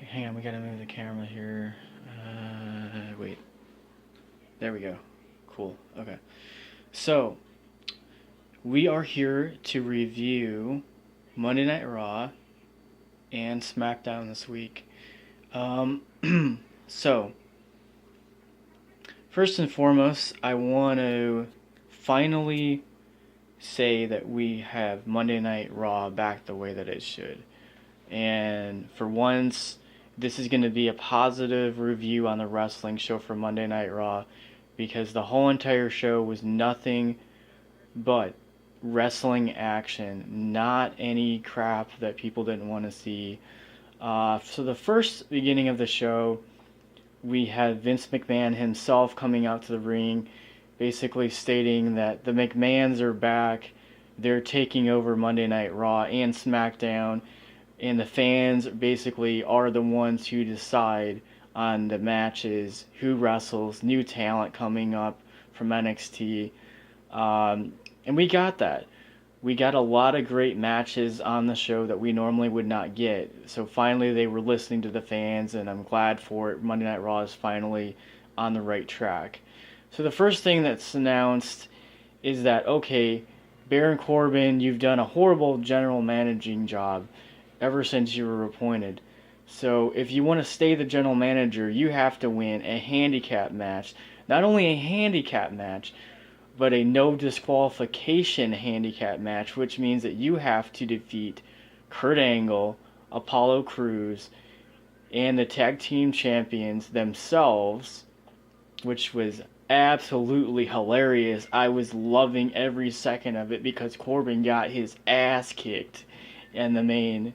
hang on, we gotta move the camera here. Wait. There we go. Cool. Okay. So, we are here to review Monday Night Raw and SmackDown this week. So, first and foremost, I want to finally say that we have Monday Night Raw back the way that it should. And for once, this is going to be a positive review on the wrestling show for Monday Night Raw, because the whole entire show was nothing but wrestling action, not any crap that people didn't want to see. So the first beginning of the show, we had Vince McMahon himself coming out to the ring, basically stating that the McMahons are back, they're taking over Monday Night Raw and SmackDown, and the fans basically are the ones who decide on the matches, who wrestles, new talent coming up from NXT. And we got that. We got a lot of great matches on the show that we normally would not get. So finally they were listening to the fans, and I'm glad for it. Monday Night Raw is finally on the right track. So the first thing that's announced is that, okay, Baron Corbin, you've done a horrible general managing job ever since you were appointed. So if you want to stay the general manager, you have to win a handicap match. Not only a handicap match, but a no disqualification handicap match, which means that you have to defeat Kurt Angle, Apollo Crews, and the tag team champions themselves, which was absolutely hilarious. I was loving every second of it because Corbin got his ass kicked in the main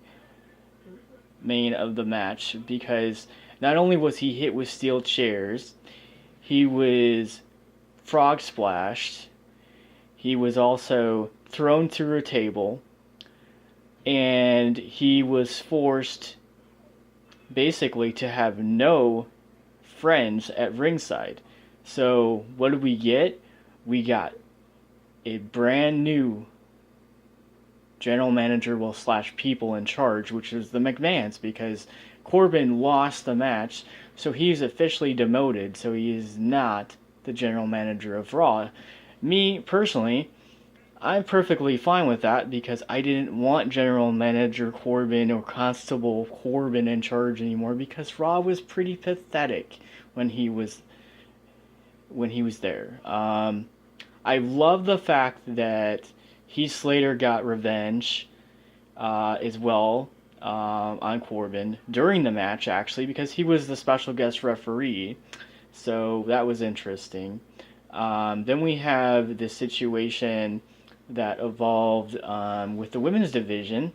of the match, because not only was he hit with steel chairs, he was frog splashed, he was also thrown through a table, and he was forced basically to have no friends at ringside. So what did we get? We got a brand new general manager, well, slash people in charge, which is the McMahons, because Corbin lost the match, so he's officially demoted, so he is not the general manager of Raw. Me, personally, I'm perfectly fine with that, because I didn't want General Manager Corbin or Constable Corbin in charge anymore, because Raw was pretty pathetic when he was there. I love the fact that Heath Slater got revenge as well on Corbin during the match, actually, because he was the special guest referee. So that was interesting. Then we have the situation that evolved with the women's division,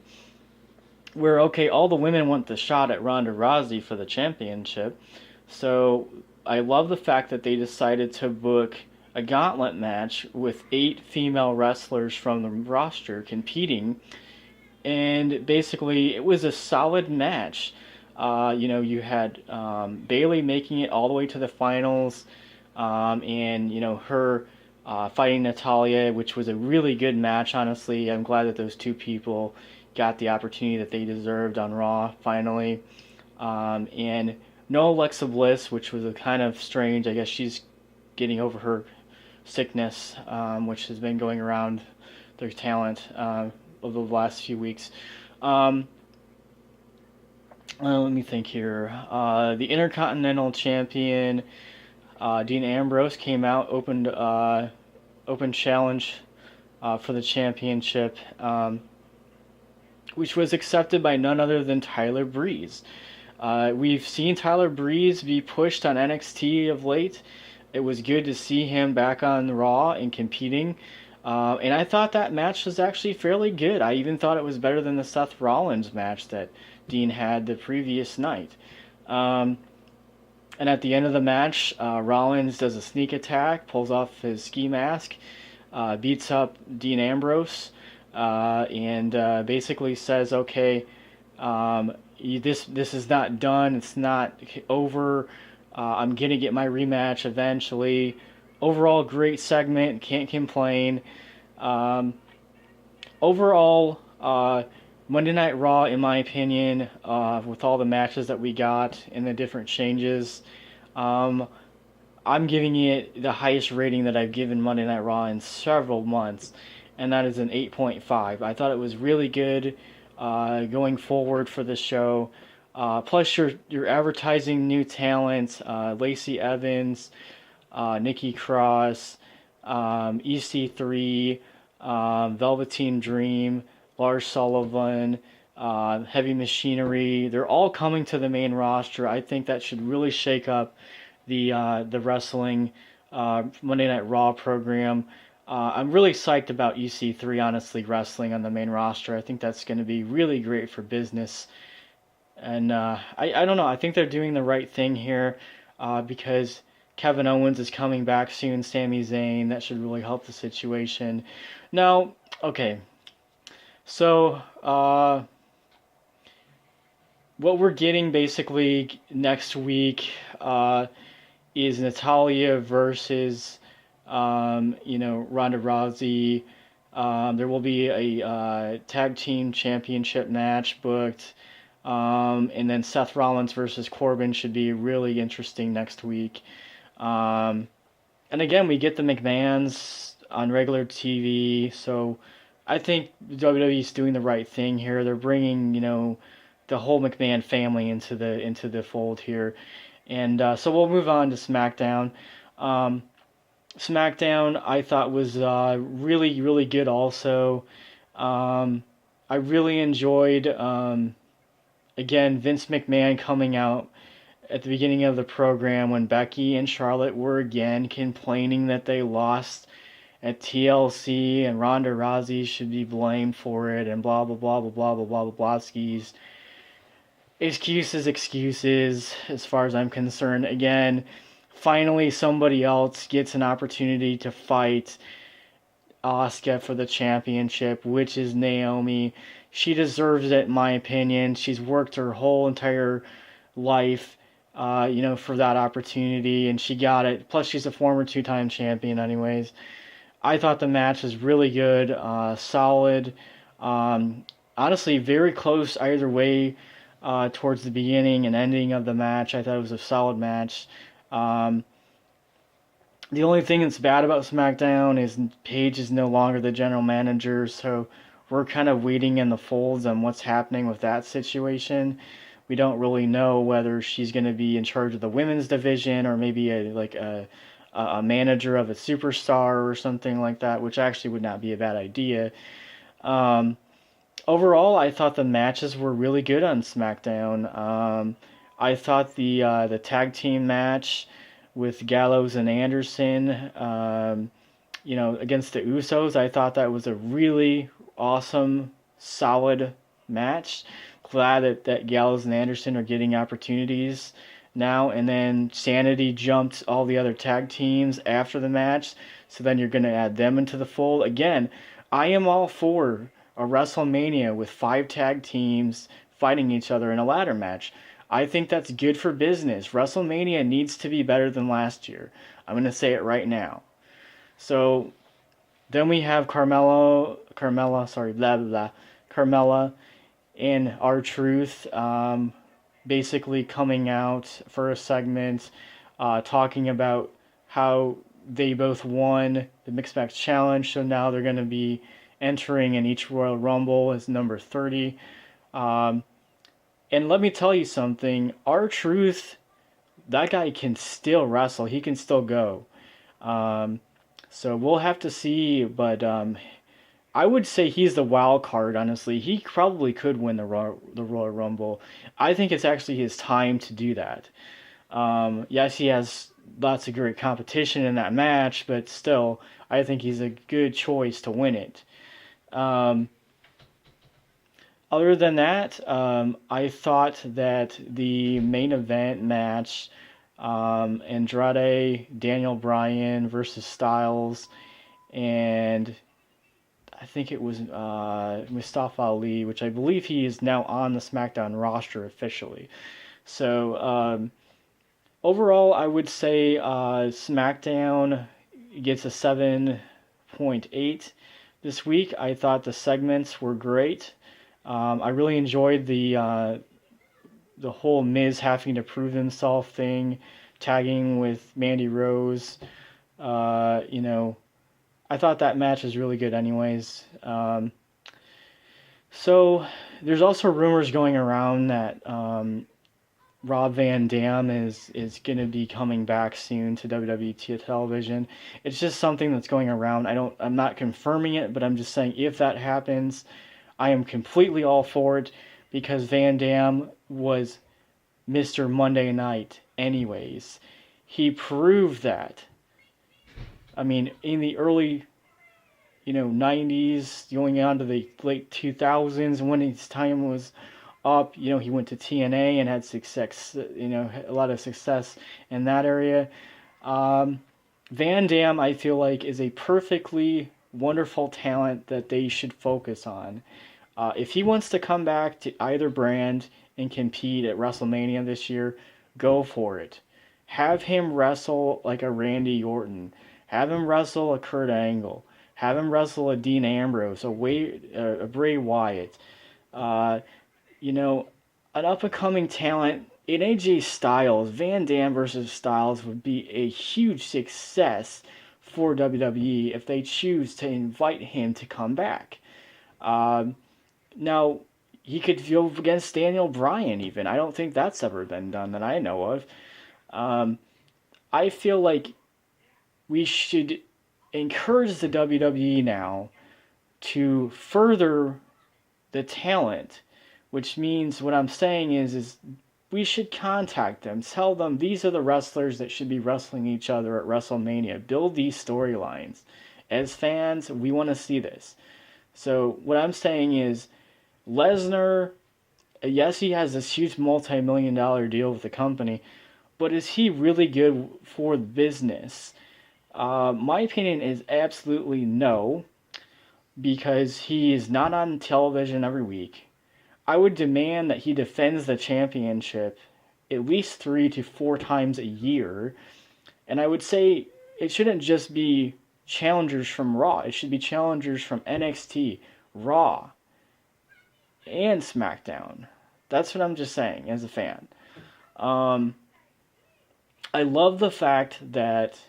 where, okay, all the women want the shot at Ronda Rousey for the championship. So I love the fact that they decided to book a gauntlet match with 8 female wrestlers from the roster competing, and basically it was a solid match. You had Bayley making it all the way to the finals, and her fighting Natalya, which was a really good match, honestly. I'm glad that those two people got the opportunity that they deserved on Raw finally. And no Alexa Bliss, which was a kind of strange. I guess she's getting over her sickness, which has been going around their talent over the last few weeks. Let me think here. The Intercontinental Champion, Dean Ambrose, came out, open challenge for the championship, which was accepted by none other than Tyler Breeze. We've seen Tyler Breeze be pushed on NXT of late. It was good to see him back on Raw and competing. And I thought that match was actually fairly good. I even thought it was better than the Seth Rollins match that Dean had the previous night. And at the end of the match, Rollins does a sneak attack, pulls off his ski mask, beats up Dean Ambrose, and basically says, okay, this is not done, it's not over, I'm going to get my rematch eventually. Overall, great segment, can't complain. Overall, Monday Night Raw, in my opinion, with all the matches that we got and the different changes, um, I'm giving it the highest rating that I've given Monday Night Raw in several months, and that is an 8.5. I thought it was really good going forward for the show. Plus, you're advertising new talent, Lacey Evans, Nikki Cross, EC3, Velveteen Dream, Lars Sullivan, Heavy Machinery. They're all coming to the main roster. I think that should really shake up the wrestling Monday Night Raw program. I'm really psyched about EC3, honestly, wrestling on the main roster. I think that's going to be really great for business. And I don't know. I think they're doing the right thing here because Kevin Owens is coming back soon. Sami Zayn. That should really help the situation. Now, okay. So, what we're getting basically next week is Natalya versus, Ronda Rousey. There will be a tag team championship match booked. And then Seth Rollins versus Corbin should be really interesting next week. And again, we get the McMahons on regular TV, so I think WWE is doing the right thing here. They're bringing, the whole McMahon family into the fold here. And so we'll move on to SmackDown. SmackDown, I thought was really, really good also. I really enjoyed, again, Vince McMahon coming out at the beginning of the program when Becky and Charlotte were again complaining that they lost at TLC and Ronda Rousey should be blamed for it and blah, blah, blah, blah, blah, blah, blah, blah, blah, skis. Excuses, as far as I'm concerned. Again, finally somebody else gets an opportunity to fight Asuka for the championship, which is Naomi. She deserves it, in my opinion. She's worked her whole entire life, for that opportunity, and she got it. Plus, she's a former two-time champion anyways. I thought the match was really good, solid. Honestly, very close either way towards the beginning and ending of the match. I thought it was a solid match. The only thing that's bad about SmackDown is Paige is no longer the general manager, so we're kind of waiting in the folds on what's happening with that situation. We don't really know whether she's going to be in charge of the women's division or maybe a manager of a superstar or something like that, which actually would not be a bad idea. Overall, I thought the matches were really good on SmackDown. I thought the tag team match with Gallows and Anderson, against the Usos, I thought that was a really awesome, solid match. Glad that Gallows and Anderson are getting opportunities now. And then Sanity jumped all the other tag teams after the match, so then you're going to add them into the fold. Again, I am all for a WrestleMania with 5 tag teams fighting each other in a ladder match. I think that's good for business. WrestleMania needs to be better than last year. I'm going to say it right now. So then we have Carmella, and R-Truth basically coming out for a segment talking about how they both won the Mixed Match Challenge, so now they're going to be entering in each Royal Rumble as number 30. And let me tell you something, R-Truth, that guy can still wrestle. He can still go. So we'll have to see, but I would say he's the wild card, honestly. He probably could win the Royal Rumble. I think it's actually his time to do that. Yes, he has lots of great competition in that match, but still, I think he's a good choice to win it. Other than that, I thought that the main event match, Andrade, Daniel Bryan versus Styles, and I think it was Mustafa Ali, which I believe he is now on the SmackDown roster officially. So overall, I would say SmackDown gets a 7.8 this week. I thought the segments were great. I really enjoyed the whole Miz having to prove himself thing, tagging with Mandy Rose. You know, I thought that match was really good, anyways. So there's also rumors going around that Rob Van Dam is going to be coming back soon to WWE television. It's just something that's going around. I'm not confirming it, but I'm just saying if that happens, I am completely all for it because Van Dam was Mr. Monday Night anyways. He proved that. I mean, in the early 90s, going on to the late 2000s, when his time was up, he went to TNA and had success, a lot of success in that area. Van Dam, I feel like, is a perfectly wonderful talent that they should focus on. If he wants to come back to either brand and compete at WrestleMania this year, go for it. Have him wrestle like a Randy Orton. Have him wrestle a Kurt Angle. Have him wrestle a Dean Ambrose, a Bray Wyatt. Uh, an up-and-coming talent in AJ Styles, Van Dam versus Styles would be a huge success for WWE if they choose to invite him to come back. Now, he could go against Daniel Bryan even. I don't think that's ever been done that I know of. I feel like we should encourage the WWE now to further the talent, which means what I'm saying is we should contact them, tell them these are the wrestlers that should be wrestling each other at WrestleMania. Build these storylines. As fans, we want to see this. So what I'm saying is Lesnar, yes, he has this huge multi-million-dollar deal with the company, but is he really good for the business? My opinion is absolutely no, because he is not on television every week. I would demand that he defends the championship at least 3 to 4 times a year, and I would say it shouldn't just be challengers from Raw. It should be challengers from NXT, Raw, and SmackDown. That's what I'm just saying as a fan. I love the fact that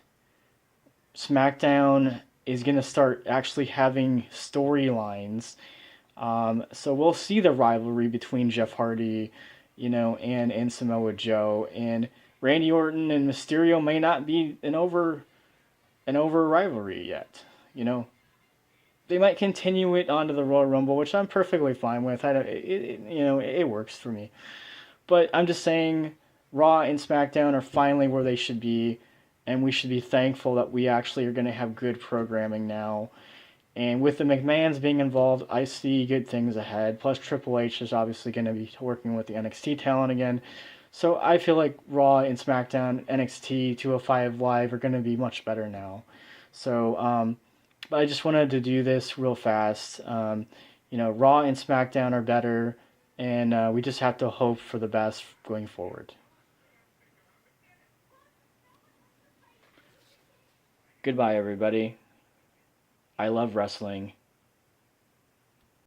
SmackDown is going to start actually having storylines. So we'll see the rivalry between Jeff Hardy, and Samoa Joe. And Randy Orton and Mysterio may not be an over rivalry yet. They might continue it onto the Royal Rumble, which I'm perfectly fine with. It works for me. But I'm just saying, Raw and SmackDown are finally where they should be, and we should be thankful that we actually are going to have good programming now. And with the McMahons being involved, I see good things ahead. Plus, Triple H is obviously going to be working with the NXT talent again. So I feel like Raw and SmackDown, NXT, 205 Live are going to be much better now. So, but I just wanted to do this real fast. Raw and SmackDown are better, and we just have to hope for the best going forward. Goodbye, everybody. I love wrestling.